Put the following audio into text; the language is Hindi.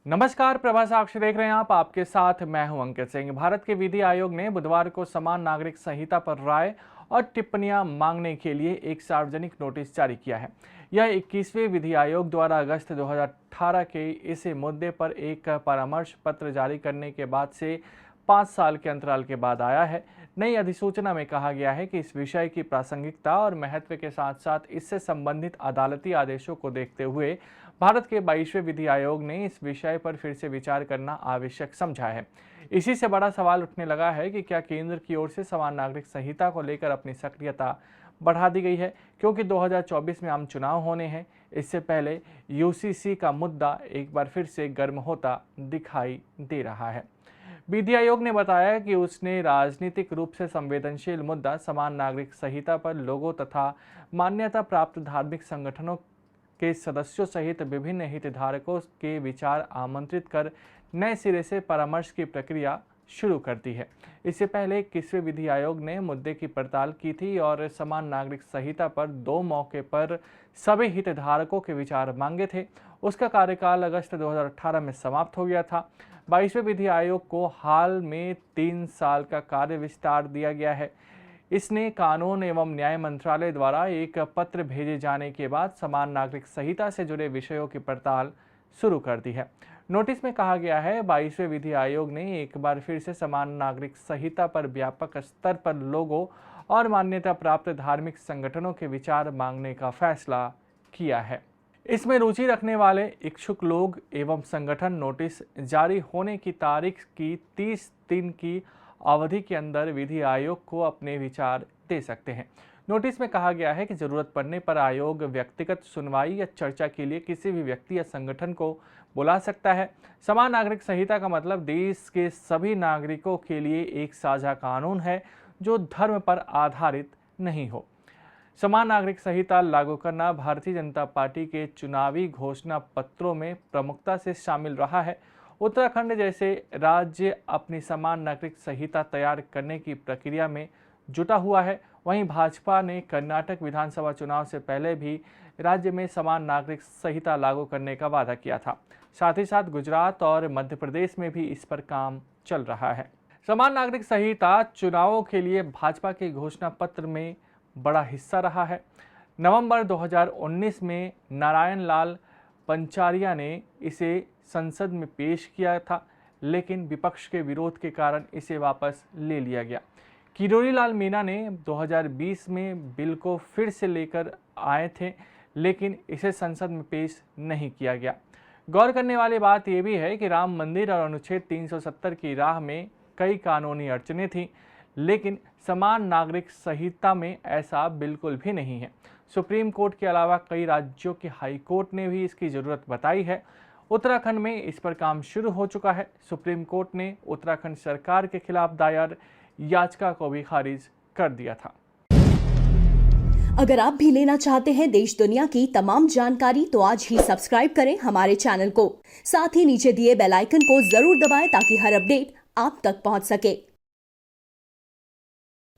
नमस्कार, प्रभा साक्षी देख रहे हैं आप। आपके साथ मैं हूं अंकित सिंह। भारत के विधि आयोग ने बुधवार को समान नागरिक संहिता पर राय और टिप्पणियां मांगने के लिए एक सार्वजनिक नोटिस जारी किया है। यह 21वें विधि आयोग द्वारा अगस्त 2018 के इस मुद्दे पर एक परामर्श पत्र जारी करने के बाद से 5 साल के अंतराल के बाद आया है। नई अधिसूचना में कहा गया है कि इस विषय की प्रासंगिकता और महत्व के साथ साथ इससे संबंधित अदालती आदेशों को देखते हुए भारत के 22वें विधि आयोग ने इस विषय पर फिर से विचार करना आवश्यक समझा है। इसी से बड़ा सवाल उठने लगा है कि क्या केंद्र की ओर से समान नागरिक संहिता को लेकर अपनी सक्रियता बढ़ा दी गई है, क्योंकि 2024 में आम चुनाव होने हैं। इससे पहले यूसीसी का मुद्दा एक बार फिर से गर्म होता दिखाई दे रहा है। विधि आयोग ने बताया कि उसने राजनीतिक रूप से संवेदनशील मुद्दा समान नागरिक संहिता पर लोगों तथा मान्यता प्राप्त धार्मिक संगठनों के सदस्यों सहित विभिन्न हितधारकों के विचार आमंत्रित कर नए सिरे से परामर्श की प्रक्रिया शुरू कर दी है। इससे पहले 21वें विधि आयोग ने मुद्दे की पड़ताल की थी और समान नागरिक संहिता पर 2 मौके पर सभी हितधारकों के विचार मांगे थे। उसका कार्यकाल अगस्त 2018 में समाप्त हो गया था। 22वें विधि आयोग को हाल में 3 साल का कार्य विस्तार दिया गया है। इसने कानून एवं न्याय मंत्रालय द्वारा एक पत्र भेजे जाने के बाद समान नागरिक संहिता से जुड़े विषयों की पड़ताल शुरू कर दी है। नोटिस में कहा गया है, 22वें विधि आयोग ने एक बार फिर से समान नागरिक संहिता पर व्यापक स्तर पर लोगों और मान्यता प्राप्त धार्मिक संगठनों के विचार मांगने का फैसला किया है। इसमें रुचि रखने वाले इच्छुक लोग एवं संगठन नोटिस जारी होने की तारीख की 30 दिन की अवधि के अंदर विधि आयोग को अपने विचार दे सकते हैं। नोटिस में कहा गया है कि जरूरत पड़ने पर आयोग व्यक्तिगत सुनवाई या चर्चा के लिए किसी भी व्यक्ति या संगठन को बुला सकता है। समान नागरिक संहिता का मतलब देश के सभी नागरिकों के लिए एक साझा कानून है जो धर्म पर आधारित नहीं हो। समान नागरिक संहिता लागू करना भारतीय जनता पार्टी के चुनावी घोषणा पत्रों में प्रमुखता से शामिल रहा है। उत्तराखंड जैसे राज्य अपनी समान नागरिक संहिता तैयार करने की प्रक्रिया में जुटा हुआ है। वहीं भाजपा ने कर्नाटक विधानसभा चुनाव से पहले भी राज्य में समान नागरिक संहिता लागू करने का वादा किया था। साथ ही साथ गुजरात और मध्य प्रदेश में भी इस पर काम चल रहा है। समान नागरिक संहिता चुनावों के लिए भाजपा के घोषणा पत्र में बड़ा हिस्सा रहा है। नवंबर 2019 में नारायण लाल पंचारिया ने इसे संसद में पेश किया था, लेकिन विपक्ष के विरोध के कारण इसे वापस ले लिया गया। किरोड़ी लाल मीणा ने 2020 में बिल को फिर से लेकर आए थे, लेकिन इसे संसद में पेश नहीं किया गया। गौर करने वाली बात यह भी है कि राम मंदिर और अनुच्छेद 370 की राह में कई कानूनी अड़चनें थीं, लेकिन समान नागरिक संहिता में ऐसा बिल्कुल भी नहीं है। सुप्रीम कोर्ट के अलावा कई राज्यों के हाई कोर्ट ने भी इसकी ज़रूरत बताई है। उत्तराखंड में इस पर काम शुरू हो चुका है। सुप्रीम कोर्ट ने उत्तराखंड सरकार के खिलाफ दायर याचिका को भी खारिज कर दिया था। अगर आप भी लेना चाहते हैं देश दुनिया की तमाम जानकारी तो आज ही सब्सक्राइब करें हमारे चैनल को। साथ ही नीचे दिए बेल आइकन को जरूर दबाएं ताकि हर अपडेट आप तक पहुंच सके।